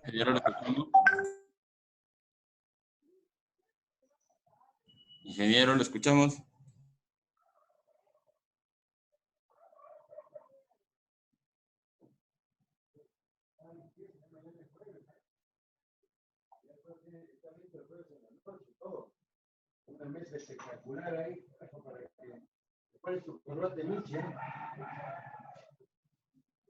Ingeniero, ¿lo escuchamos? Ingeniero, ¿lo escuchamos? Una mesa espectacular ahí, para que después su corbata de Nietzsche.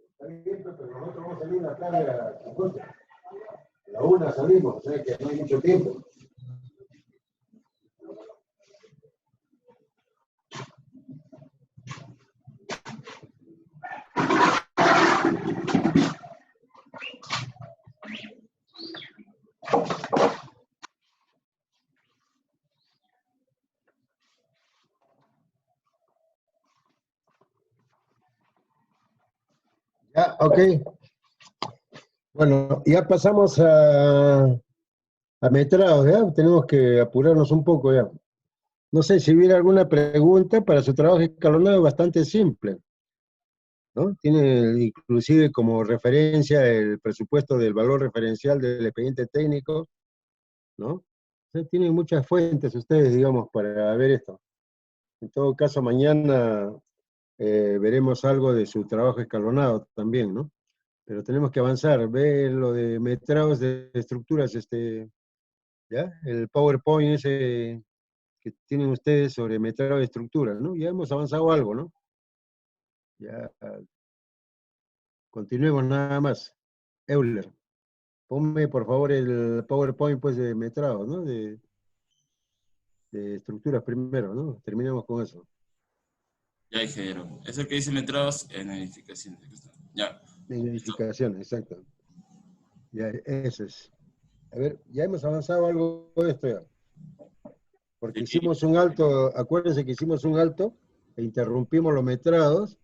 Está bien, pero nosotros vamos a salir a la tarde a las 50. A la 1 salimos, o sea que no hay mucho tiempo. Ya, ok. Bueno, ya pasamos a metrados, ¿ya? Tenemos que apurarnos un poco ya. No sé si hubiera alguna pregunta para su trabajo escalonado, bastante simple, ¿no? Tiene inclusive como referencia el presupuesto del valor referencial del expediente técnico, ¿no? O sea, tienen muchas fuentes ustedes, digamos, para ver esto. En todo caso, mañana veremos algo de su trabajo escalonado también, ¿no? Pero tenemos que avanzar, ver lo de metrados de estructuras, ¿ya? El PowerPoint ese que tienen ustedes sobre metrado de estructuras, ¿no? Ya hemos avanzado algo, ¿no? Ya, continuemos nada más. Euler, ponme por favor el PowerPoint pues de metrado, ¿no? De estructuras primero, ¿no? Terminemos con eso. Ya, ingeniero. Es el que dice letrados en edificación. Ya, En listo. edificación, exacto. Ya, ese es. A ver, ya hemos avanzado algo de esto ya. Porque Sí, hicimos un alto, acuérdense que hicimos un alto e interrumpimos los metrados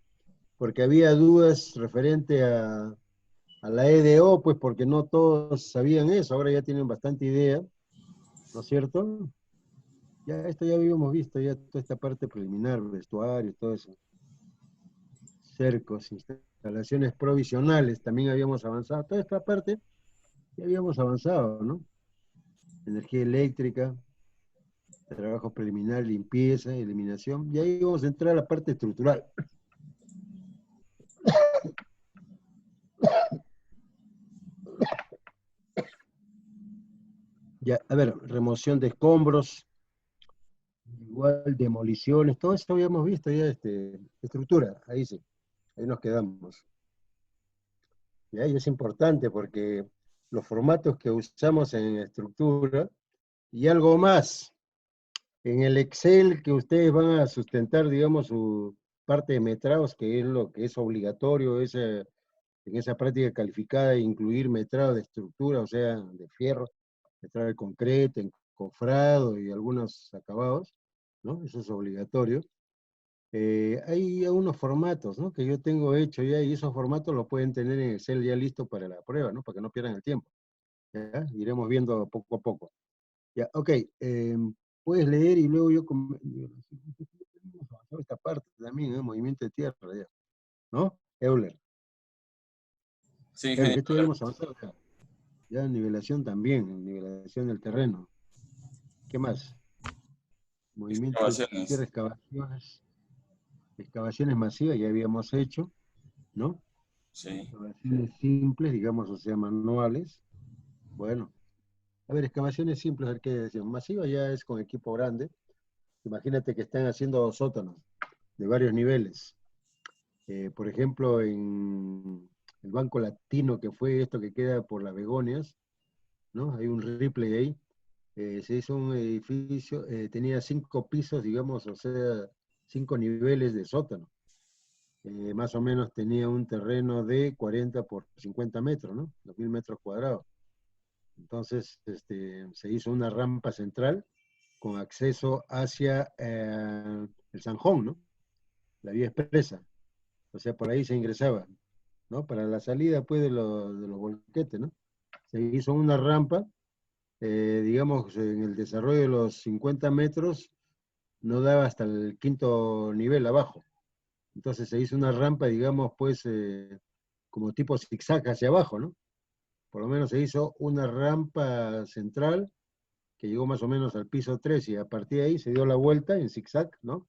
porque había dudas referente a la EDO, pues porque no todos sabían eso, ahora ya tienen bastante idea, ¿no es cierto? Ya esto ya habíamos visto, ya toda esta parte preliminar, vestuario, todo eso. Cercos, instalaciones provisionales, también habíamos avanzado. Toda esta parte ya habíamos avanzado, ¿no? Energía eléctrica, trabajo preliminar, limpieza, eliminación. Y ahí vamos a entrar a la parte estructural. Ya, a ver, remoción de escombros, igual demoliciones, todo esto habíamos visto ya, estructura, ahí sí, ahí nos quedamos. ¿Ya? Y es importante porque los formatos que usamos en estructura y algo más, en el Excel que ustedes van a sustentar, digamos, su parte de metrados, que es lo que es obligatorio en esa práctica calificada, incluir metrado de estructura, o sea, de fierro, metrado de concreto, encofrado y algunos acabados, ¿no? Eso es obligatorio. Hay unos formatos, ¿no? Que yo tengo hecho ya y esos formatos los pueden tener en Excel ya listo para la prueba, ¿no? Para que no pierdan el tiempo. ¿Ya? Iremos viendo poco a poco. Ya, ok. Puedes leer y luego yo... esta parte también, ¿eh? Movimiento de tierra, ya. ¿No? Euler. sí, Euler, ingeniero. esto ya lo hemos avanzado acá. Ya nivelación también, nivelación del terreno. ¿Qué más? Movimiento de tierra, Excavaciones. excavaciones masivas, ya habíamos hecho, ¿no? Sí. Excavaciones simples, digamos, o sea, manuales. Bueno, a ver, excavaciones simples, a ver qué decían. Masivas ya es con equipo grande. Imagínate que están haciendo sótanos de varios niveles. Por ejemplo, en el Banco Latino, que fue esto que queda por las Begonias, ¿no? Hay un replay ahí. Se hizo un edificio, tenía 5 pisos, digamos, o sea, 5 niveles de sótano. Más o menos tenía un terreno de 40 por 50 metros, ¿no? 2.000 metros cuadrados. Entonces, se hizo una rampa central con acceso hacia el Zanjón, ¿no? La vía expresa. O sea, por ahí se ingresaba, ¿no? Para la salida, pues, de los volquetes, ¿no? Se hizo una rampa, digamos, en el desarrollo de los 50 metros, no daba hasta el quinto nivel abajo. Entonces se hizo una rampa, digamos, pues, como tipo zigzag hacia abajo, ¿no? Por lo menos se hizo una rampa central que llegó más o menos al piso 3 y a partir de ahí se dio la vuelta en zigzag, ¿no?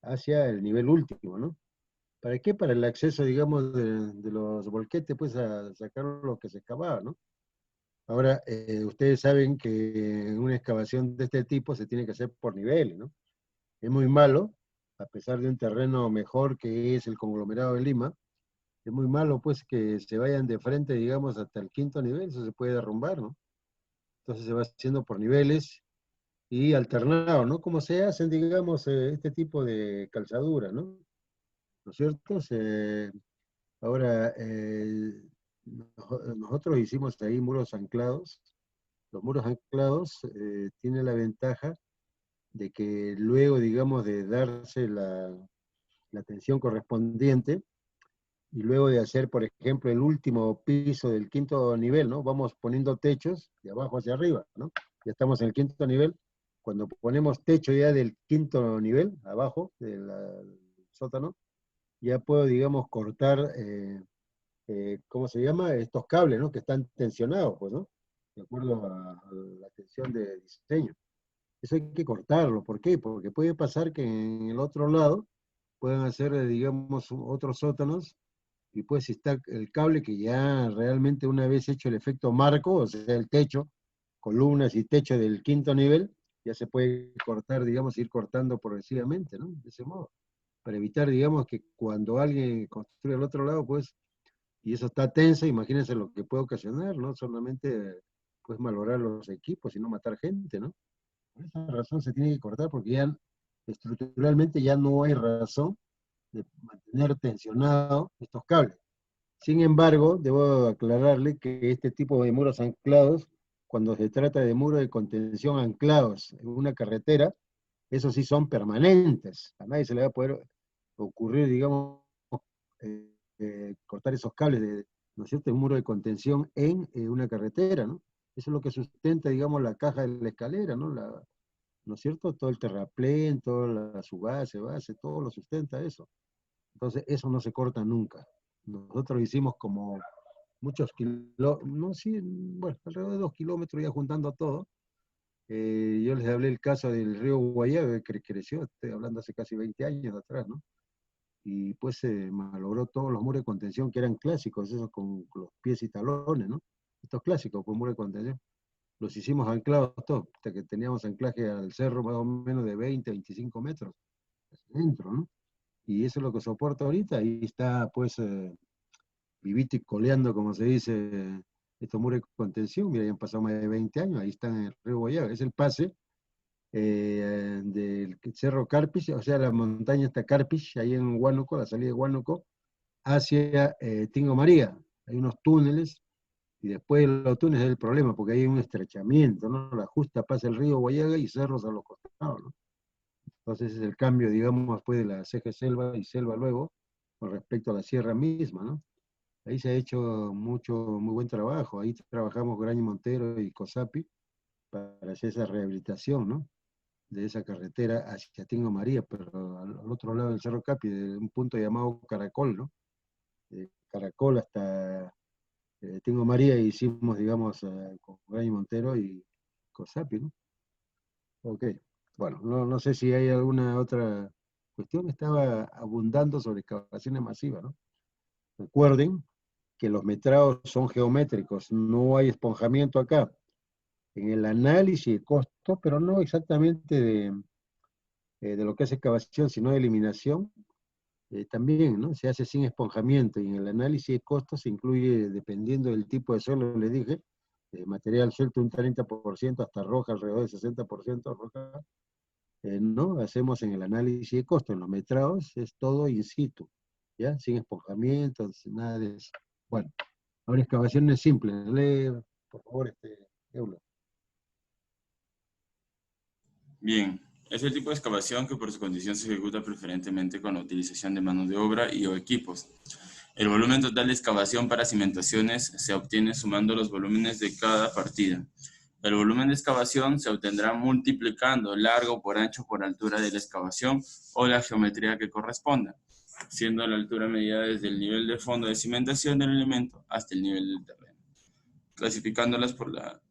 Hacia el nivel último, ¿no? ¿Para qué? Para el acceso, digamos, de los volquetes, pues a sacar lo que se excavaba, ¿no? Ahora, ustedes saben que en una excavación de este tipo se tiene que hacer por niveles, ¿no? Es muy malo, a pesar de un terreno mejor que es el conglomerado de Lima, es muy malo pues que se vayan de frente, digamos, hasta el quinto nivel, eso se puede derrumbar, ¿no? Entonces se va haciendo por niveles y alternado, ¿no? Como se hacen, digamos, este tipo de calzadura, ¿no? ¿No es cierto? Ahora, nosotros hicimos ahí muros anclados. Los muros anclados tienen la ventaja de que luego, digamos, de darse la tensión correspondiente, y luego de hacer, por ejemplo, el último piso del quinto nivel, ¿no? Vamos poniendo techos de abajo hacia arriba, ¿no? Ya estamos en el quinto nivel. Cuando ponemos techo ya del quinto nivel, abajo del sótano, ya puedo, digamos, cortar, ¿cómo se llama? Estos cables, ¿no? Que están tensionados, pues, ¿no? De acuerdo a la tensión de diseño. Eso hay que cortarlo. ¿Por qué? Porque puede pasar que en el otro lado puedan hacer, digamos, otros sótanos y pues si está el cable que ya realmente una vez hecho el efecto marco, o sea, el techo, columnas y techo del quinto nivel, ya se puede cortar, digamos, ir cortando progresivamente, ¿no? De ese modo, para evitar, digamos, que cuando alguien construye al otro lado, pues, y eso está tenso, imagínense lo que puede ocasionar, ¿no? Solamente, pues, malograr los equipos y no matar gente, ¿no? Por esa razón se tiene que cortar porque ya estructuralmente ya no hay razón de mantener tensionados estos cables. Sin embargo, debo aclararle que este tipo de muros anclados, cuando se trata de muros de contención anclados en una carretera, esos sí son permanentes. A nadie se le va a poder ocurrir, digamos, cortar esos cables de, ¿no es cierto?, un muro de contención en una carretera, ¿no? Eso es lo que sustenta, digamos, la caja de la escalera, ¿no? ¿No es cierto? Todo el terraplén, toda la su base, todo lo sustenta eso. Entonces, eso no se corta nunca. Nosotros hicimos como muchos kilómetros, no, sí, bueno, alrededor de 2 kilómetros ya juntando todo. Yo les hablé el caso del río Guayave, que creció, estoy hablando hace casi 20 años atrás, ¿no? Y pues se malogró todos los muros de contención que eran clásicos, esos con los pies y talones, ¿no? Estos clásicos con muros de contención. Los hicimos anclados todos, hasta que teníamos anclaje al cerro más o menos de 20, 25 metros dentro, ¿no? Y eso es lo que soporta ahorita, ahí está pues vivito y coleando, como se dice, estos muros de contención. Mira, ya han pasado más de 20 años, ahí están en el río Guayaba, es el pase del Cerro Carpich, o sea, la montaña está Carpich, ahí en Huánuco, la salida de Huánuco, hacia Tingo María. Hay unos túneles, y después de los túneles es el problema, porque hay un estrechamiento, ¿no? La justa pasa el río Guayaga y cerros a los costados, ¿no? Entonces es el cambio, digamos, después de la CG Selva y Selva luego, con respecto a la sierra misma, ¿no? Ahí se ha hecho muy buen trabajo. Ahí trabajamos Graña Montero y COSAPI para hacer esa rehabilitación, ¿no? De esa carretera hacia Tingo María, pero al otro lado del Cerro Capi, de un punto llamado Caracol, ¿no? De Caracol hasta Tingo María hicimos, digamos, con Graña Montero y COSAPI, ¿no? Ok. Bueno, no sé si hay alguna otra cuestión. Estaba abundando sobre excavaciones masivas, ¿no? Recuerden que los metrados son geométricos, no hay esponjamiento acá. En el análisis de costo, pero no exactamente de lo que es excavación, sino de eliminación, también, ¿no? Se hace sin esponjamiento y en el análisis de costos se incluye, dependiendo del tipo de suelo, le dije, material suelto un 30% hasta roja, alrededor del 60% roja, ¿no? Hacemos en el análisis de costos, en los metrados es todo in situ, ¿ya? Sin esponjamiento, sin nada de eso. Bueno, ahora excavaciones simples. Lee, por favor, Euler. Bien, es el tipo de excavación que por su condición se ejecuta preferentemente con la utilización de mano de obra y o equipos. El volumen total de excavación para cimentaciones se obtiene sumando los volúmenes de cada partida. El volumen de excavación se obtendrá multiplicando largo por ancho por altura de la excavación o la geometría que corresponda, siendo la altura medida desde el nivel de fondo de cimentación del elemento hasta el nivel del terreno. clasificándolas por la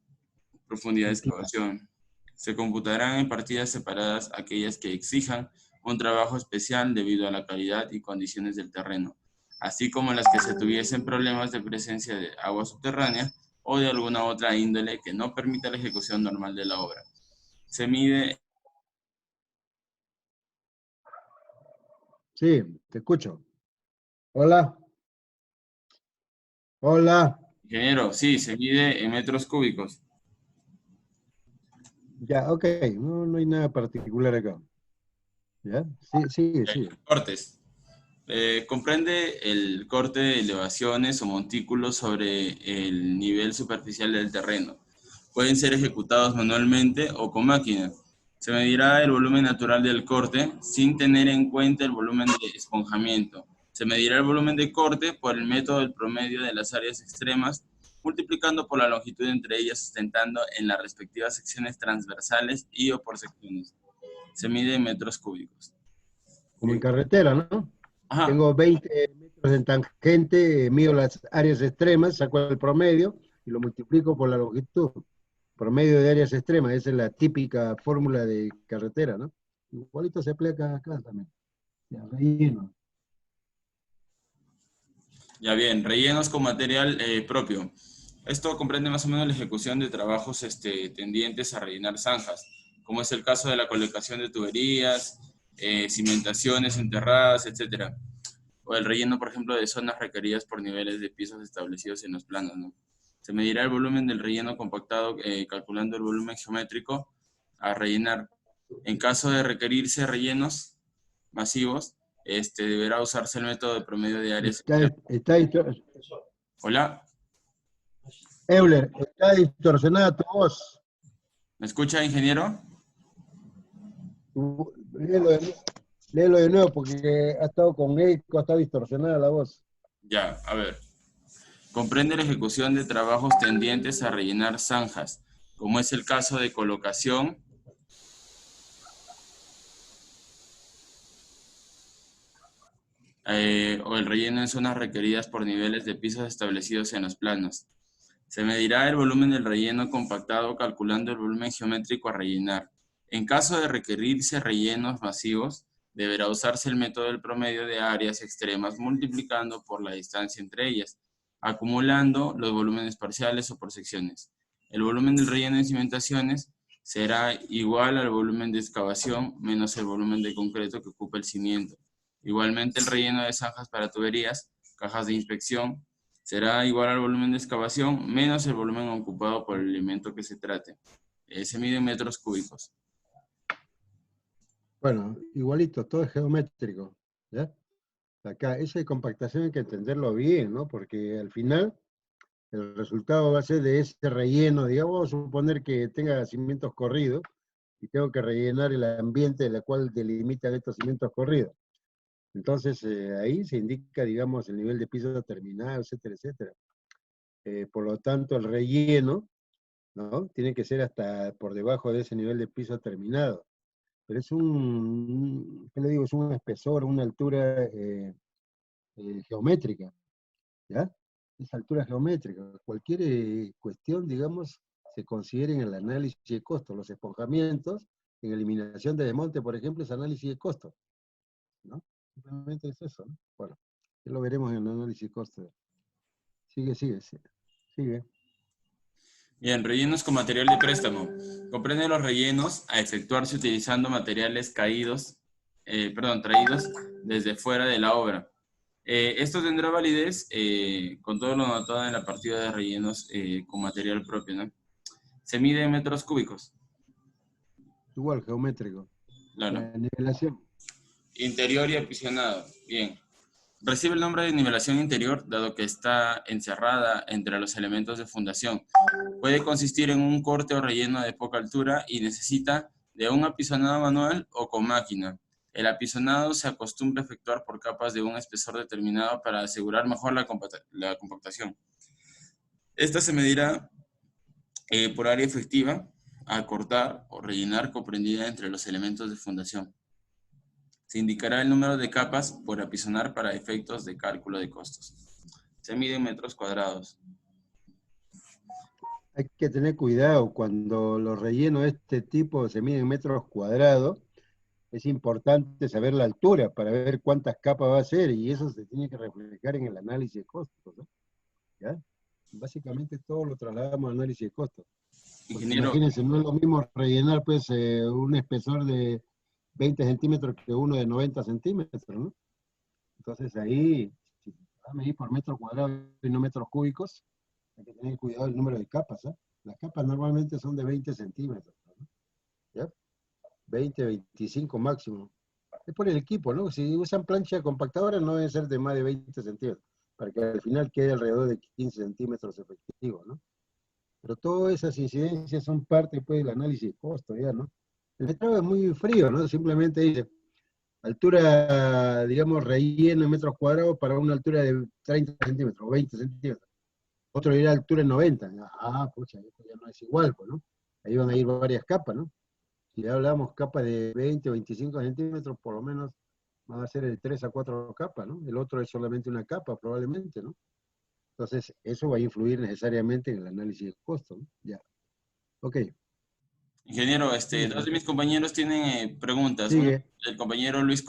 profundidad de excavación. Se computarán en partidas separadas aquellas que exijan un trabajo especial debido a la calidad y condiciones del terreno, así como las que se tuviesen problemas de presencia de agua subterránea o de alguna otra índole que no permita la ejecución normal de la obra. Se mide... Sí, te escucho. Hola, hola. Ingeniero, sí, se mide en metros cúbicos. Ya, ok, no hay nada particular acá. ¿Ya? Sí, sigue, sigue. Cortes. Comprende el corte de elevaciones o montículos sobre el nivel superficial del terreno. Pueden ser ejecutados manualmente o con máquina. Se medirá el volumen natural del corte sin tener en cuenta el volumen de esponjamiento. Se medirá el volumen de corte por el método del promedio de las áreas extremas, multiplicando por la longitud entre ellas, sustentando en las respectivas secciones transversales y o por secciones. Se mide en metros cúbicos. Como en carretera, ¿no? Ajá, Tengo 20 metros en tangente, mido las áreas extremas, saco el promedio y lo multiplico por la longitud. Promedio de áreas extremas, esa es la típica fórmula de carretera, ¿no? Igualito se aplica acá también. Ya, relleno. ya bien, rellenos con material propio. Esto comprende más o menos la ejecución de trabajos tendientes a rellenar zanjas, como es el caso de la colocación de tuberías, cimentaciones enterradas, etcétera. O el relleno, por ejemplo, de zonas requeridas por niveles de pisos establecidos en los planos, ¿no? Se medirá el volumen del relleno compactado calculando el volumen geométrico a rellenar. En caso de requerirse rellenos masivos, deberá usarse el método de promedio de áreas. Hola, Euler, está distorsionada tu voz. ¿me escucha, ingeniero? Léelo de nuevo porque ha estado con eco, está distorsionada la voz. Ya, a ver. Comprende la ejecución de trabajos tendientes a rellenar zanjas, como es el caso de colocación o el relleno en zonas requeridas por niveles de pisos establecidos en los planos. Se medirá el volumen del relleno compactado calculando el volumen geométrico a rellenar. En caso de requerirse rellenos masivos, deberá usarse el método del promedio de áreas extremas multiplicando por la distancia entre ellas, acumulando los volúmenes parciales o por secciones. El volumen del relleno en cimentaciones será igual al volumen de excavación menos el volumen de concreto que ocupa el cimiento. Igualmente el relleno de zanjas para tuberías, cajas de inspección, será igual al volumen de excavación menos el volumen ocupado por el elemento que se trate. Se mide en metros cúbicos. Bueno, igualito, todo es geométrico. ¿Ya? Acá, esa compactación hay que entenderlo bien, ¿no? Porque al final el resultado va a ser de ese relleno, digamos, vamos a suponer que tenga cimientos corridos y tengo que rellenar el ambiente de la cual delimitan estos cimientos corridos. Entonces, ahí se indica, digamos, el nivel de piso terminado, etcétera, etcétera. Por lo tanto, el relleno, ¿no? Tiene que ser hasta por debajo de ese nivel de piso terminado. Pero es ¿qué le digo? Es un espesor, una altura geométrica, ¿ya? Es altura geométrica. Cualquier cuestión, digamos, se considera en el análisis de costo. Los esponjamientos, en eliminación de desmonte, por ejemplo, es análisis de costo, ¿no? Simplemente es eso, ¿no? Bueno, ya lo veremos en el análisis de costo. Sigue, sigue, sigue. Sigue. Bien, rellenos con material de préstamo. Comprende los rellenos a efectuarse utilizando materiales traídos desde fuera de la obra. Esto tendrá validez con todo lo notado en la partida de rellenos con material propio, ¿no? Se mide en metros cúbicos. Igual, geométrico. Claro. La nivelación. Interior y apisonado. Bien. Recibe el nombre de nivelación interior dado que está encerrada entre los elementos de fundación. Puede consistir en un corte o relleno de poca altura y necesita de un apisonado manual o con máquina. El apisonado se acostumbra a efectuar por capas de un espesor determinado para asegurar mejor la compactación. Esta se medirá por área efectiva a cortar o rellenar comprendida entre los elementos de fundación. Se indicará el número de capas por apisonar para efectos de cálculo de costos. Se mide en metros cuadrados. hay que tener cuidado cuando los rellenos de este tipo se miden en metros cuadrados. Es importante saber la altura para ver cuántas capas va a ser y eso se tiene que reflejar en el análisis de costos, ¿no? ¿Ya? Básicamente todo lo trasladamos al análisis de costos. Porque Ingeniero, imagínense, no es lo mismo rellenar pues un espesor de 20 centímetros que uno de 90 centímetros, ¿no? Entonces ahí, si se va a medir por metro cuadrado y no metros cúbicos, hay que tener cuidado del número de capas, ¿eh? Las capas normalmente son de 20 centímetros, ¿no? ¿Ya? 20, 25 máximo. Es por el equipo, ¿no? Si usan plancha compactadora no debe ser de más de 20 centímetros, para que al final quede alrededor de 15 centímetros efectivos, ¿no? Pero todas esas incidencias son parte pues, del análisis de costo, ya, ¿no? El metrado es muy frío, ¿no? Simplemente dice, altura, digamos, relleno en metros cuadrados para una altura de 30 centímetros o 20 centímetros. Otro dirá altura en 90. Ah, pucha, esto ya no es igual, pues, ¿no? Ahí van a ir varias capas, ¿no? Si ya hablamos capas de 20 o 25 centímetros, por lo menos van a ser de 3 a 4 capas, ¿no? El otro es solamente una capa, probablemente, ¿no? Entonces, eso va a influir necesariamente en el análisis de costo, ¿no? Ya. Ok, ingeniero, dos sigue, de mis compañeros tienen preguntas. Uno sigue. es el compañero Luis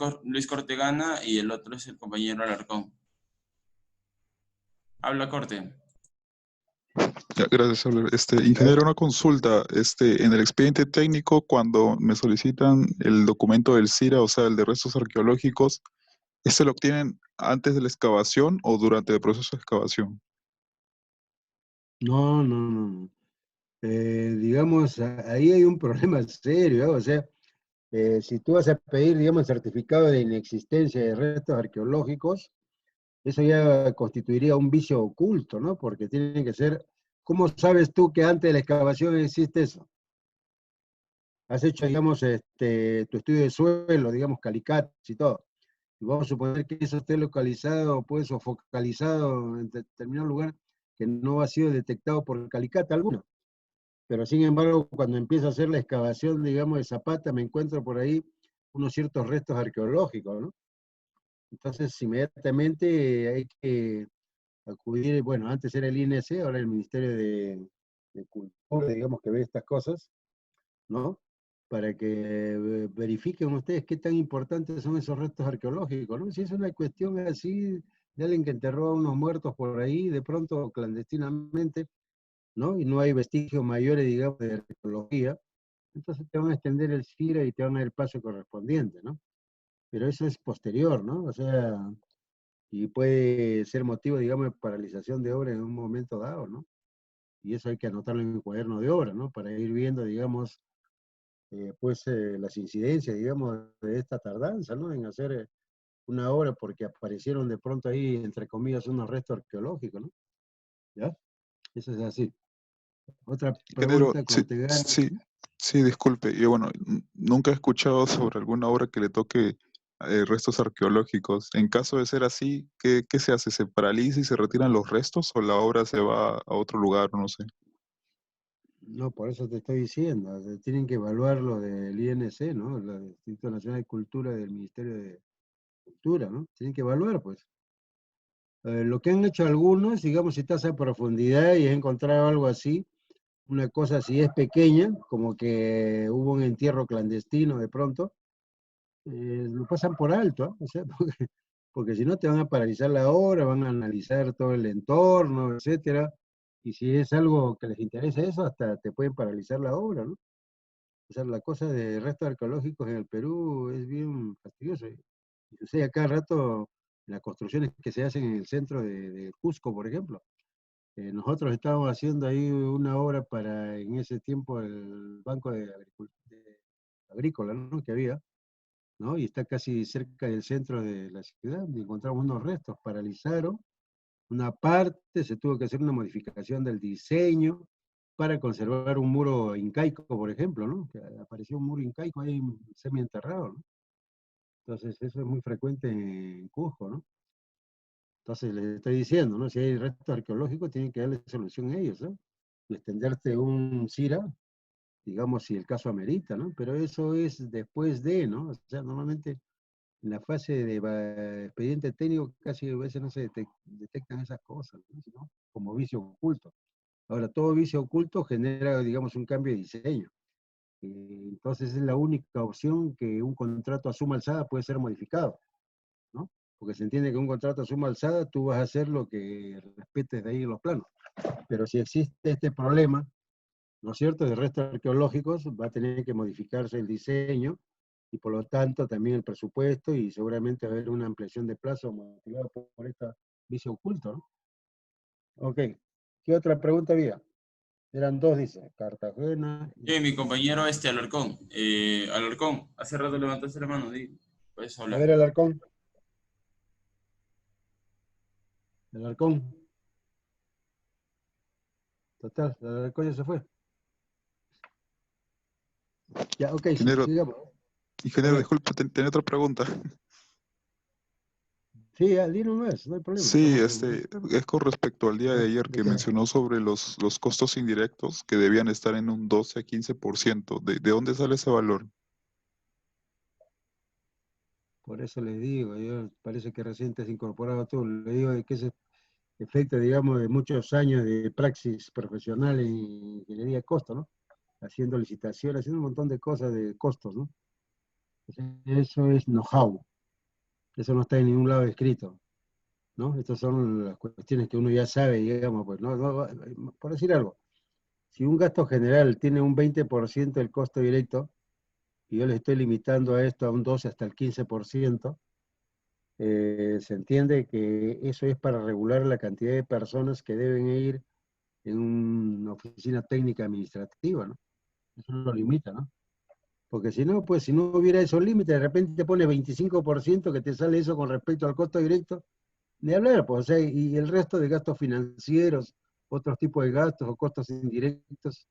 Cortegana y el otro es el compañero Alarcón. Habla Corte. Ya, gracias, Albert. ¿Ya? Ingeniero, una consulta. En el expediente técnico, cuando me solicitan el documento del CIRA, o sea, el de restos arqueológicos, ¿este lo obtienen antes de la excavación o durante el proceso de excavación? No, no, no, no. Digamos, ahí hay un problema serio, ¿eh? O sea, si tú vas a pedir, digamos, certificado de inexistencia de restos arqueológicos, eso ya constituiría un vicio oculto, ¿no? Porque tiene que ser, ¿cómo sabes tú que antes de la excavación existe eso? Has hecho, digamos, tu estudio de suelo, digamos, calicatos y todo. Y vamos a suponer que eso esté localizado, pues, o focalizado en determinado lugar que no ha sido detectado por calicata alguno. Pero sin embargo, cuando empiezo a hacer la excavación, digamos, de Zapata, me encuentro por ahí unos ciertos restos arqueológicos, ¿no? Entonces, inmediatamente hay que acudir, bueno, antes era el INC, ahora el Ministerio de Cultura, digamos, que ve estas cosas, ¿no? Para que verifiquen ustedes qué tan importantes son esos restos arqueológicos, ¿no? Si es una cuestión así de alguien que enterró a unos muertos por ahí, de pronto clandestinamente, ¿no? Y no hay vestigios mayores, digamos, de arqueología, entonces te van a extender el CIRA y te van a dar el paso correspondiente, ¿no? Pero eso es posterior, ¿no? O sea, y puede ser motivo, digamos, de paralización de obra en un momento dado, ¿no? Y eso hay que anotarlo en el cuaderno de obra, ¿no? Para ir viendo, digamos, pues las incidencias, digamos, de esta tardanza, ¿no? En hacer una obra porque aparecieron de pronto ahí, entre comillas, unos restos arqueológicos, ¿no? ¿Ya? Eso es así. Otra Ingeniero, pregunta, sí, Cortegana. sí, sí, disculpe. Yo, bueno, nunca he escuchado sobre alguna obra que le toque restos arqueológicos. En caso de ser así, ¿qué se hace? ¿Se paraliza y se retiran los restos o la obra se va a otro lugar? No sé. No, por eso te estoy diciendo, tienen que evaluar lo del INC, ¿no? El Instituto Nacional de Cultura del Ministerio de Cultura, ¿no? Tienen que evaluar, pues. Lo que han hecho algunos, digamos, si estás a profundidad y has encontrado algo así, una cosa así es pequeña, como que hubo un entierro clandestino de pronto, lo pasan por alto, ¿ah? O sea, porque si no te van a paralizar la obra, van a analizar todo el entorno, etcétera, y si es algo que les interesa eso, hasta te pueden paralizar la obra, ¿no? O sea, la cosa de restos arqueológicos en el Perú es bien fastidioso. Y sucede a cada rato en las construcciones que se hacen en el centro de Cusco, por ejemplo. Nosotros estábamos haciendo ahí una obra para, en ese tiempo, el Banco Agrícola, ¿no? Que había, ¿no? Y está casi cerca del centro de la ciudad, y encontramos unos restos, paralizaron una parte, se tuvo que hacer una modificación del diseño para conservar un muro incaico, por ejemplo, ¿no? Que apareció un muro incaico ahí semienterrado, ¿no? Entonces, eso es muy frecuente en Cusco, ¿no? Entonces, les estoy diciendo, ¿no? Si hay restos arqueológicos, tienen que darle solución a ellos, ¿no? Y extenderte un CIRA, digamos, si el caso amerita, ¿no? Pero eso es después de, ¿no? O sea, normalmente en la fase de expediente técnico casi a veces no se detectan esas cosas, ¿no? Sino como vicio oculto. Ahora, todo vicio oculto genera, digamos, un cambio de diseño. Entonces es la única opción que un contrato a suma alzada puede ser modificado, ¿no? Porque se entiende que un contrato a suma alzada tú vas a hacer lo que respetes de ahí en los planos. Pero si existe este problema, ¿no es cierto?, de restos arqueológicos, va a tener que modificarse el diseño y por lo tanto también el presupuesto y seguramente va a haber una ampliación de plazo motivada por esta vicio oculto, ¿no? Ok. ¿Qué otra pregunta había? Eran dos, dice. Cartagena. Mi compañero Alarcón. Alarcón, hace rato levantaste la mano, puedes A hablar. ver, Alarcón. Alarcón. Total, Alarcón ya se fue. Ya, ok, Ingeniero, sigamos. A ingeniero, ver. disculpe, tenía otra pregunta. Sí, di nomás, no hay problema. Sí, Estamos es con respecto al día de ayer ¿de que qué? mencionó sobre los costos indirectos que debían estar en un 12 a 15%. ¿De dónde sale ese valor? Por eso les digo, yo parece que recién te has incorporado tú. Le digo de que ese efecto, digamos, de muchos años de praxis profesional en ingeniería de costo, ¿no? Haciendo licitaciones, haciendo un montón de cosas de costos, ¿no? Eso es know-how. Eso no está en ningún lado escrito, ¿no? Estas son las cuestiones que uno ya sabe, digamos, pues, ¿no? Por decir algo, si un gasto general tiene un 20% del costo directo, y yo le estoy limitando a esto a un 12 hasta el 15%, se entiende que eso es para regular la cantidad de personas que deben ir en una oficina técnica administrativa, ¿no? Eso lo limita, ¿no? Porque si no, pues si no hubiera esos límites, de repente te pone 25% que te sale eso con respecto al costo directo, ni hablar, pues, o sea, y el resto de gastos financieros, otros tipos de gastos o costos indirectos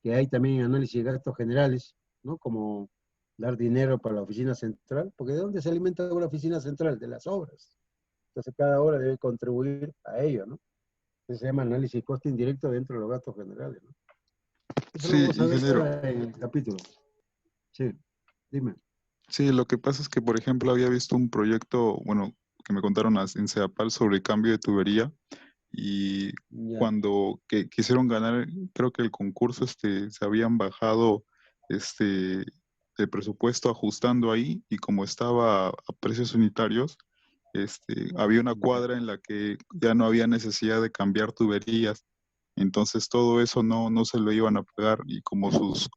que hay también en análisis de gastos generales, ¿no? Como dar dinero para la oficina central, porque ¿de dónde se alimenta una oficina central? De las obras. Entonces cada obra debe contribuir a ello, ¿no? Eso se llama análisis de costo indirecto dentro de los gastos generales, ¿no? Eso lo Sí, vamos a ver ingeniero. ahora en el capítulo. Sí, dime. Sí, lo que pasa es que, por ejemplo, había visto un proyecto, bueno, que me contaron en Ceapal sobre cambio de tubería y Ya. cuando quisieron ganar, creo que el concurso, se habían bajado, este, el presupuesto ajustando ahí y como estaba a precios unitarios, había una cuadra en la que ya no había necesidad de cambiar tuberías, entonces todo eso no se lo iban a pagar y como sus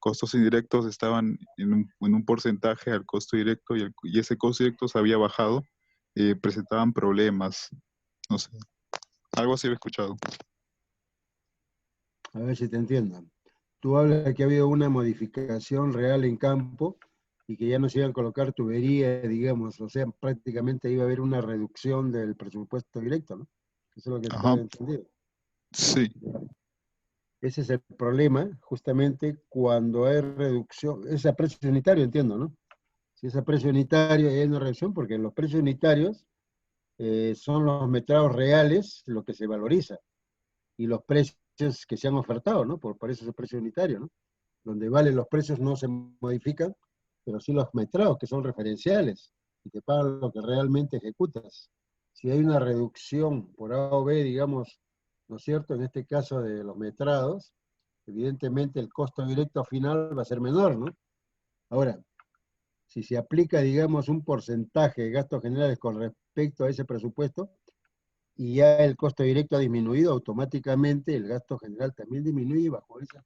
costos indirectos estaban en un porcentaje al costo directo y ese costo directo se había bajado, presentaban problemas, no sé, algo así he escuchado. A ver si te entiendo. Tú hablas de que ha habido una modificación real en campo y que ya no se iban a colocar tuberías, digamos, o sea, prácticamente iba a haber una reducción del presupuesto directo, ¿no? Eso es lo que Ajá, tengo entendido. sí, Ese es el problema, justamente cuando hay reducción, es a precio unitario, entiendo, ¿no? Si es a precio unitario, hay una reducción, porque los precios unitarios son los metrados reales lo que se valoriza, y los precios que se han ofertado, ¿no? Por eso es el precio unitario, ¿no? Donde valen los precios no se modifican, pero sí los metrados, que son referenciales, y te pagan lo que realmente ejecutas. Si hay una reducción por A o B, digamos, ¿no es cierto? En este caso de los metrados, evidentemente el costo directo final va a ser menor, ¿no? Ahora, si se aplica, digamos, un porcentaje de gastos generales con respecto a ese presupuesto, y ya el costo directo ha disminuido, automáticamente el gasto general también disminuye bajo esa.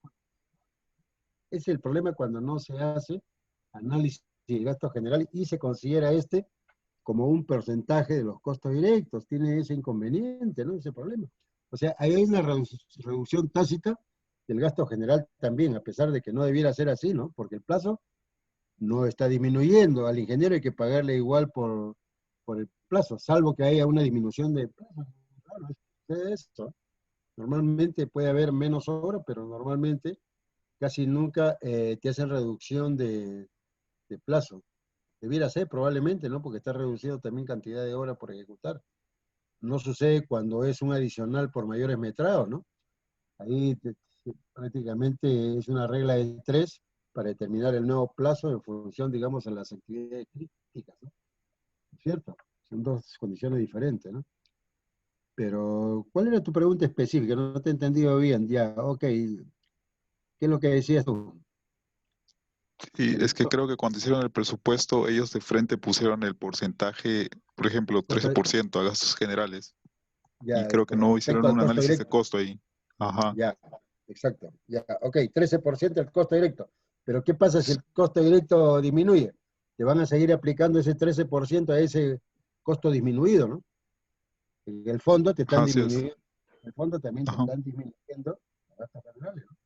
Es el problema cuando no se hace análisis de gasto general y se considera este como un porcentaje de los costos directos. Tiene ese inconveniente, ¿no? Ese problema. O sea, ahí hay una reducción tácita del gasto general también, a pesar de que no debiera ser así, ¿no? Porque el plazo no está disminuyendo. Al ingeniero hay que pagarle igual por el plazo, salvo que haya una disminución de plazo. Claro, es esto. Normalmente puede haber menos obra, pero normalmente casi nunca te hacen reducción de plazo. Debiera ser probablemente, ¿no? Porque está reducido también cantidad de horas por ejecutar. No sucede cuando es un adicional por mayores metrados, ¿no? Ahí prácticamente es una regla de tres para determinar el nuevo plazo en función, digamos, a las actividades críticas, ¿no? ¿Es cierto? Son dos condiciones diferentes, ¿no? Pero, ¿cuál era tu pregunta específica? No te he entendido bien. Ya, ok. ¿Qué es lo que decías tú? Y El es que creo que cuando hicieron el presupuesto, ellos de frente pusieron el porcentaje, por ejemplo, costo, 13% a gastos generales. Y ya, creo que con no respecto hicieron al un costo análisis de directo. costo ahí. Ajá. Ya, exacto. Ya, ok, 13% el costo directo. Pero ¿qué pasa si el costo directo disminuye? Te van a seguir aplicando ese 13% a ese costo disminuido, ¿no? En el fondo te están Así es. disminuyendo, en el fondo también te Ajá. están disminuyendo los gastos generales, ¿no?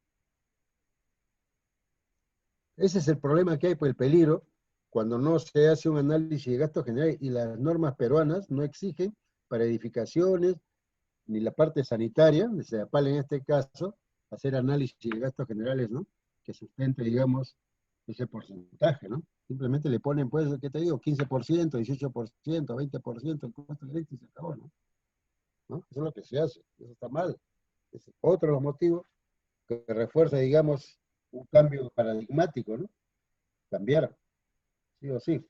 Ese es el problema que hay, pues el peligro, cuando no se hace un análisis de gastos generales y las normas peruanas no exigen para edificaciones ni la parte sanitaria, de CEDAPAL en este caso, hacer análisis de gastos generales, ¿no? Que sustente, digamos, ese porcentaje, ¿no? Simplemente le ponen, pues, ¿qué te digo? 15%, 18%, 20% el costo directo y se acabó, ¿no? ¿No? Eso es lo que se hace, eso está mal. Es otro de los motivos que refuerza, digamos, un cambio paradigmático, ¿no? Cambiar, sí o sí.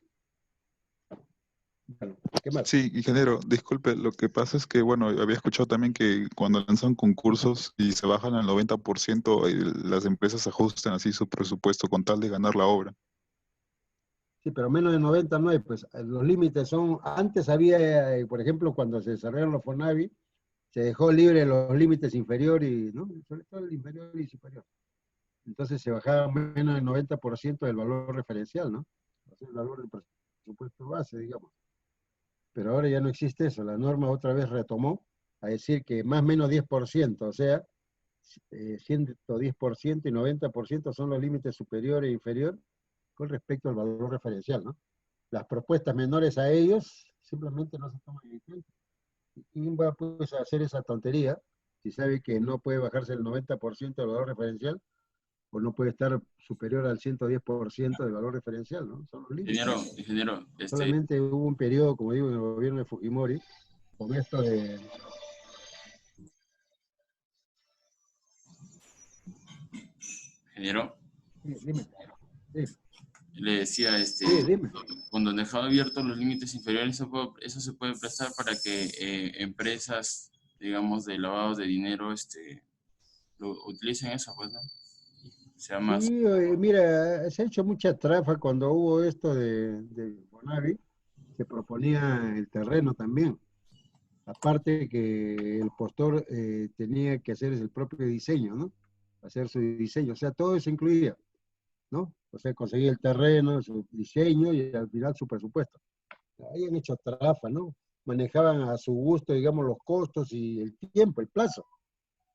Bueno, ¿qué más? Sí, ingeniero, disculpe, lo que pasa es que, bueno, había escuchado también que cuando lanzan concursos y se bajan al 90%, las empresas ajustan así su presupuesto con tal de ganar la obra. Sí, pero menos de 90 no hay, pues los límites son, antes había, por ejemplo, cuando se desarrollaron los FONAVI, se dejó libre los límites inferior y, ¿no? Sobre todo el inferior y superior. Entonces se bajaba menos del 90% del valor referencial, ¿no? O sea, el valor del presupuesto base, digamos. Pero ahora ya no existe eso, la norma otra vez retomó a decir que más o menos 10%, o sea, 110% y 90% son los límites superior e inferior con respecto al valor referencial, ¿no? Las propuestas menores a ellos simplemente no se toman en cuenta. ¿Quién va pues, a hacer esa tontería si sabe que no puede bajarse el 90% del valor referencial o no puede estar superior al 110% del valor referencial, ¿no? Son los límites. Ingeniero, Solamente hubo un periodo, como digo, en el gobierno de Fujimori, con esto de... ingeniero, Sí, dime, sí, le decía, sí, dime. cuando han dejado abiertos los límites inferiores, eso se puede prestar para que empresas, digamos, de lavados de dinero, utilicen eso, pues, ¿no? Sea más. Sí, mira, se ha hecho mucha trafa cuando hubo esto de Bonavi, se proponía el terreno también. Aparte que el postor tenía que hacer el propio diseño, ¿no? Hacer su diseño, o sea, todo eso incluía, ¿no? O sea, conseguir el terreno, su diseño y al final su presupuesto. Ahí han hecho trafa, ¿no? Manejaban a su gusto, digamos, los costos y el tiempo, el plazo.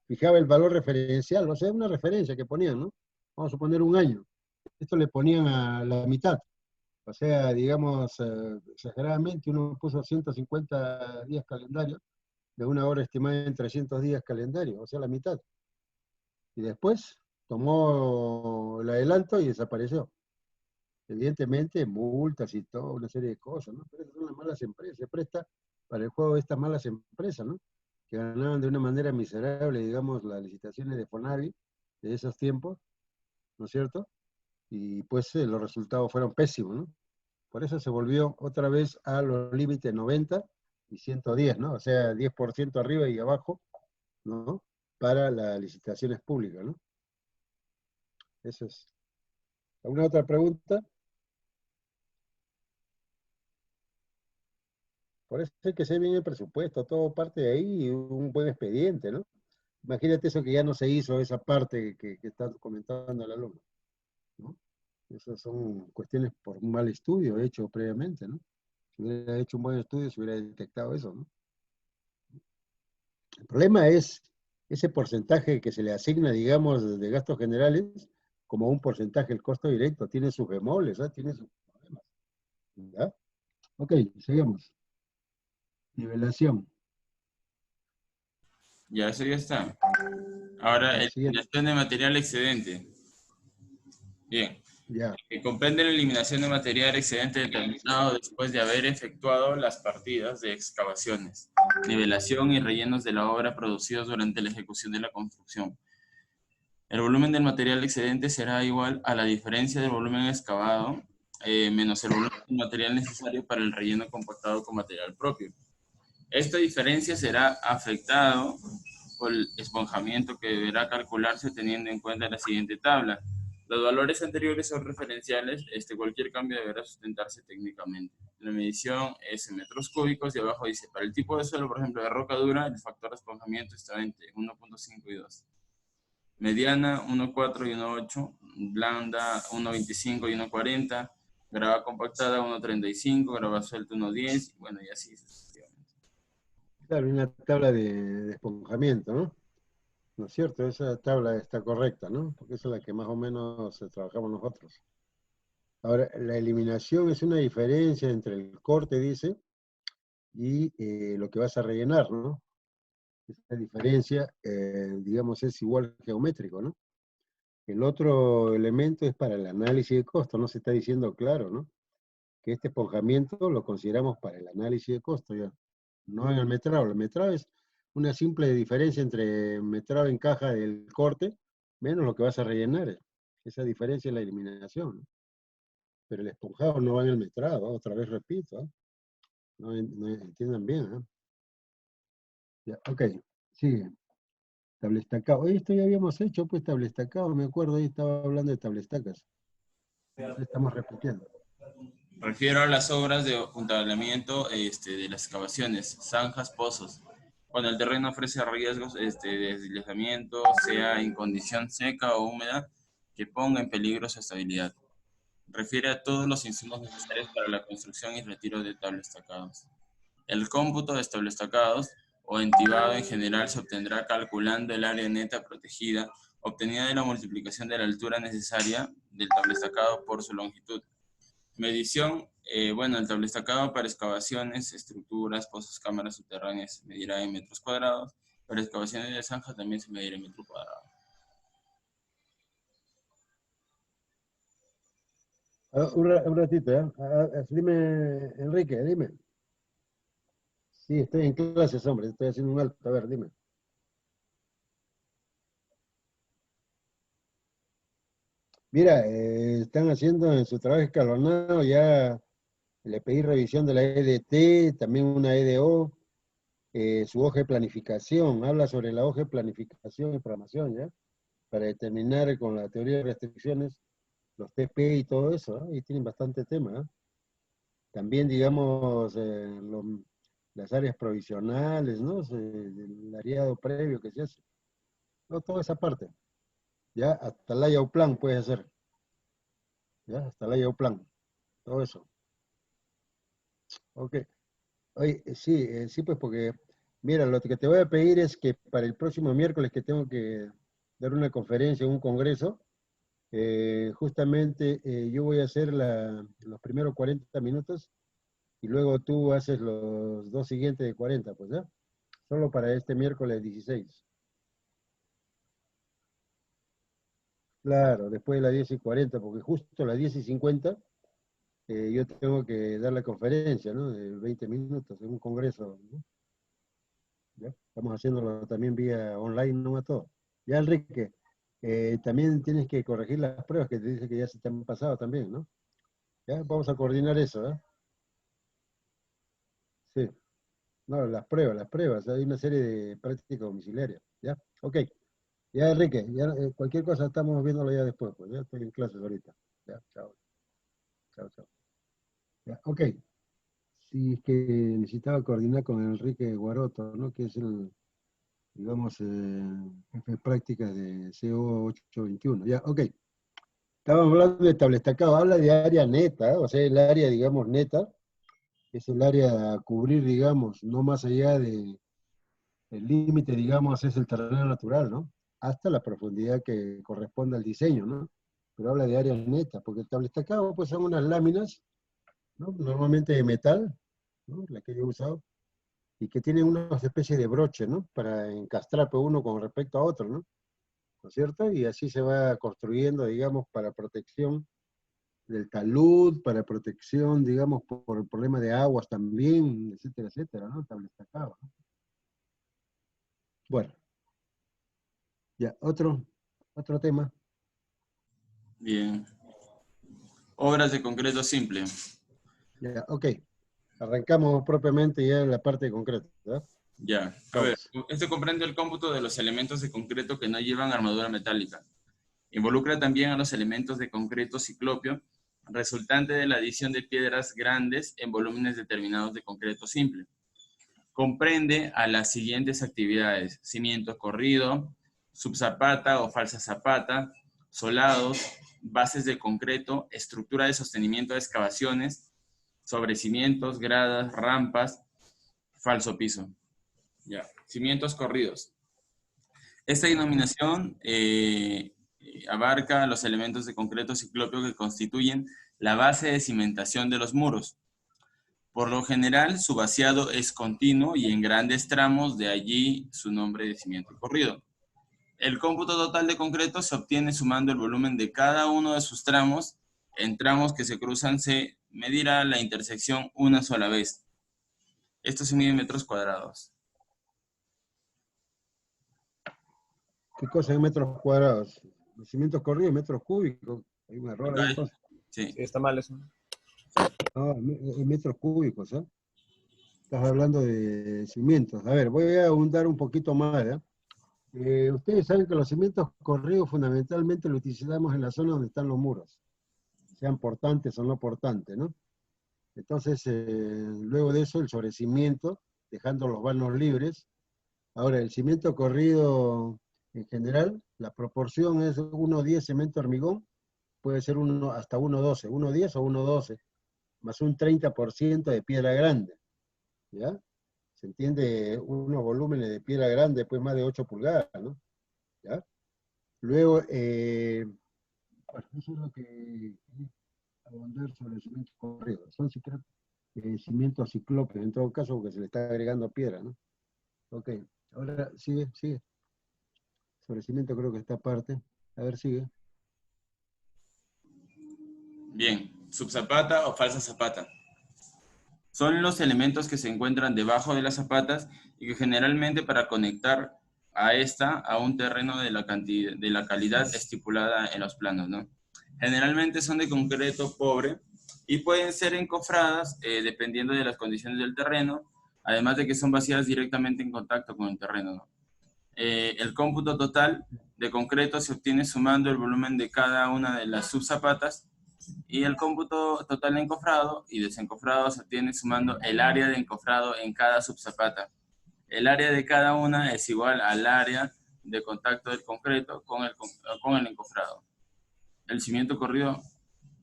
Fijaba el valor referencial, o sea, una referencia que ponían, ¿no? Vamos a poner un año. Esto le ponían a la mitad. O sea, digamos, exageradamente, uno puso 150 días calendarios de una hora estimada en 300 días calendario, o sea, la mitad. Y después tomó el adelanto y desapareció. Evidentemente, multas y toda una serie de cosas, ¿no? Pero esas son las malas empresas, se presta para el juego de estas malas empresas, ¿no? Que ganaban de una manera miserable, digamos, las licitaciones de Fonavi de esos tiempos, ¿no es cierto? Y pues los resultados fueron pésimos, ¿no? Por eso se volvió otra vez a los límites 90 y 110, ¿no? O sea, 10% arriba y abajo, ¿no? Para las licitaciones públicas, ¿no? Eso es. ¿Alguna otra pregunta? Por eso hay que ser bien el presupuesto, todo parte de ahí y un buen expediente, ¿no? Imagínate eso que ya no se hizo, esa parte que está comentando el alumno, ¿no? Esas son cuestiones por un mal estudio hecho previamente, ¿no? Si hubiera hecho un buen estudio, se hubiera detectado eso, ¿no? El problema es ese porcentaje que se le asigna, digamos, de gastos generales, como un porcentaje del costo directo, tiene sus bemoles, ¿eh? Tiene sus problemas, ¿ya? Ok, seguimos. Nivelación. Ya, eso ya está. Ahora, Ya, siguiente. eliminación de material excedente. Bien. Ya. Que comprende la eliminación de material excedente determinado después de haber efectuado las partidas de excavaciones, nivelación y rellenos de la obra producidos durante la ejecución de la construcción. El volumen del material excedente será igual a la diferencia del volumen excavado menos el volumen del material necesario para el relleno compactado con material propio. Esta diferencia será afectado por el esponjamiento que deberá calcularse teniendo en cuenta la siguiente tabla. Los valores anteriores son referenciales, cualquier cambio deberá sustentarse técnicamente. La medición es en metros cúbicos y abajo dice, para el tipo de suelo, por ejemplo, de roca dura, el factor de esponjamiento está entre 1.5 y 2. Mediana, 1.4 y 1.8. Blanda, 1.25 y 1.40. Grava compactada, 1.35. Grava suelta, 1.10. Bueno, y así sucesivamente. Claro, una tabla de esponjamiento, ¿no? ¿No es cierto? Esa tabla está correcta, ¿no? Porque esa es la que más o menos trabajamos nosotros. Ahora, la eliminación es una diferencia entre el corte, dice, y lo que vas a rellenar, ¿no? Esta diferencia, digamos, es igual geométrico, ¿no? El otro elemento es para el análisis de costo, no se está diciendo claro, ¿no? Que este esponjamiento lo consideramos para el análisis de costo, ya. No en el metrado. El metrado es una simple diferencia entre metrado en caja del corte menos lo que vas a rellenar. Esa diferencia es la eliminación, ¿no? Pero el esponjado no va en el metrado, otra vez repito, ¿eh? No entiendan bien, ¿eh? Ya, ok, sigue. Tablestacado. Oye, esto ya habíamos hecho, pues tablestacado, me acuerdo, ahí estaba hablando de tablestacas. Estamos repitiendo. Refiero a las obras de apuntalamiento de las excavaciones, zanjas, pozos. Cuando el terreno ofrece riesgos de deslizamiento, sea en condición seca o húmeda, que ponga en peligro su estabilidad. Refiere a todos los insumos necesarios para la construcción y retiro de tablestacados. El cómputo de tablestacados o entibado en general se obtendrá calculando el área neta protegida, obtenida de la multiplicación de la altura necesaria del tablestacado por su longitud. Medición, bueno, el tablestacado para excavaciones, estructuras, pozos, cámaras subterráneas se medirá en metros cuadrados. Para excavaciones de zanja también se medirá en metro cuadrado. Un ratito, ¿eh? Dime, Enrique, dime. Sí, estoy en clases, hombre, estoy haciendo un alto. A ver, dime. Mira, están haciendo en su trabajo escalonado, ya le pedí revisión de la EDT, también una EDO, su hoja de planificación, habla sobre la hoja de planificación y programación, ¿ya? Para determinar con la teoría de restricciones los TP y todo eso, ¿eh? Y tienen bastante tema, ¿eh? También, digamos, las áreas provisionales, ¿no? El áreado previo que se hace. No, toda esa parte. Ya, hasta el layout plan puedes hacer. Ya, hasta el layout plan. Todo eso. Ok. Oye, sí, sí, pues porque, mira, lo que te voy a pedir es que para el próximo miércoles que tengo que dar una conferencia, un congreso, justamente yo voy a hacer los primeros 40 minutos y luego tú haces los dos siguientes de 40, pues ya. Solo para este miércoles 16. Claro, después de las 10:40, porque justo a las 10:50 yo tengo que dar la conferencia, ¿no? De 20 minutos en un congreso, ¿no? ¿Ya? Estamos haciéndolo también vía online, no a todo. Ya, Enrique, también tienes que corregir las pruebas que te dice que ya se te han pasado también, ¿no? Ya, vamos a coordinar eso, ¿eh? Sí. No, las pruebas. Hay una serie de prácticas domiciliarias, ¿ya? Ok. Ya, Enrique, ya, cualquier cosa estamos viéndolo ya después, pues ya estoy en clases ahorita. Ya, chao, chao, chao. Ya, ok. Sí, es que necesitaba coordinar con Enrique Guaroto, ¿no? Que es el, digamos, jefe de prácticas de CO 821. Ya, ok. Estábamos hablando de tablestacado, habla de área neta, o sea, el área, digamos, neta, es el área a cubrir, digamos, no más allá de, el límite, digamos, es el terreno natural, ¿no? Hasta la profundidad que corresponde al diseño, ¿no? Pero habla de áreas netas, porque el tablestacado, pues son unas láminas, ¿no? Normalmente de metal, ¿no? La que yo he usado, y que tienen una especie de broche, ¿no? Para encastrar pues, uno con respecto a otro, ¿no? ¿No es cierto? Y así se va construyendo, digamos, para protección del talud, para protección, digamos, por el problema de aguas también, etcétera, etcétera, ¿no? Tablestacado, ¿no? Bueno, ya, otro tema. Bien. Obras de concreto simple. Ya, ok. Arrancamos propiamente ya en la parte concreta, ¿verdad? Ya, a ver, este comprende el cómputo de los elementos de concreto que no llevan armadura metálica. Involucra también a los elementos de concreto ciclopio, resultante de la adición de piedras grandes en volúmenes determinados de concreto simple. Comprende a las siguientes actividades: cimiento corrido, subzapata o falsa zapata, solados, bases de concreto, estructura de sostenimiento de excavaciones, sobrecimientos, gradas, rampas, falso piso. Ya, cimientos corridos. Esta denominación abarca los elementos de concreto ciclopio que constituyen la base de cimentación de los muros. Por lo general, su vaciado es continuo y en grandes tramos, de allí su nombre de cimiento corrido. El cómputo total de concreto se obtiene sumando el volumen de cada uno de sus tramos. En tramos que se cruzan se medirá la intersección una sola vez. Esto se mide en metros cuadrados. ¿Qué cosa en metros cuadrados? Los cimientos corridos, metros cúbicos. Hay un error ahí. ¿Okay? Sí. Sí, está mal eso. No, en metros cúbicos, ¿eh? Estás hablando de cimientos. A ver, voy a ahondar un poquito más, ¿eh? Ustedes saben que los cimientos corridos fundamentalmente los utilizamos en la zona donde están los muros, sean portantes o no portantes, ¿no? Entonces, luego de eso, el sobrecimiento, dejando los vanos libres. Ahora, el cimiento corrido, en general, la proporción es 1:10 cemento hormigón, puede ser hasta 1:12, 1:10 o 1:12, más un 30% de piedra grande, ¿ya? Se entiende unos volúmenes de piedra grande, pues más de 8 pulgadas, ¿no? ¿Ya? Luego, bueno, eso es lo que abundar sobre el cimiento corrido. Son cimientos ciclópeos, en todo caso, porque se le está agregando piedra, ¿no? Ok, ahora sigue. Sobre el cimiento creo que está aparte. A ver, sigue. Bien, subzapata o falsa zapata. Son los elementos que se encuentran debajo de las zapatas y que generalmente para conectar a esta a un terreno de la calidad estipulada en los planos, ¿no? Generalmente son de concreto pobre y pueden ser encofradas dependiendo de las condiciones del terreno, además de que son vaciadas directamente en contacto con el terreno, ¿no? El cómputo total de concreto se obtiene sumando el volumen de cada una de las subzapatas, y el cómputo total de encofrado y desencofrado se obtiene sumando el área de encofrado en cada subzapata. El área de cada una es igual al área de contacto del concreto con el encofrado. El cimiento corrido,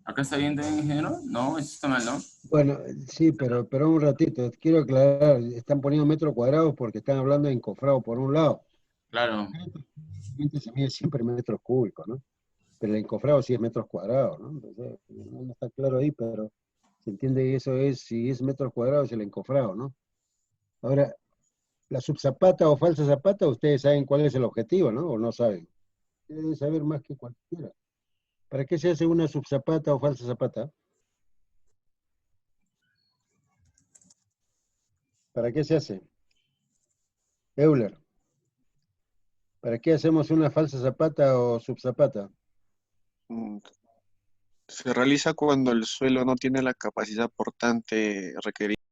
¿acá está bien, ingeniero? No, eso está mal, ¿no? Bueno, sí, pero un ratito, quiero aclarar, están poniendo metros cuadrados porque están hablando de encofrado por un lado. Claro. Se mide siempre metros cúbicos, ¿no? Pero el encofrado sí es metros cuadrados, ¿no? Entonces, no está claro ahí, pero se entiende que eso es, si es metros cuadrados, es el encofrado, ¿no? Ahora, la subzapata o falsa zapata, ustedes saben cuál es el objetivo, ¿no? ¿O no saben? Deben saber más que cualquiera. ¿Para qué se hace una subzapata o falsa zapata? ¿Para qué se hace? Euler. ¿Para qué hacemos una falsa zapata o subzapata? Se realiza cuando el suelo no tiene la capacidad portante requerida.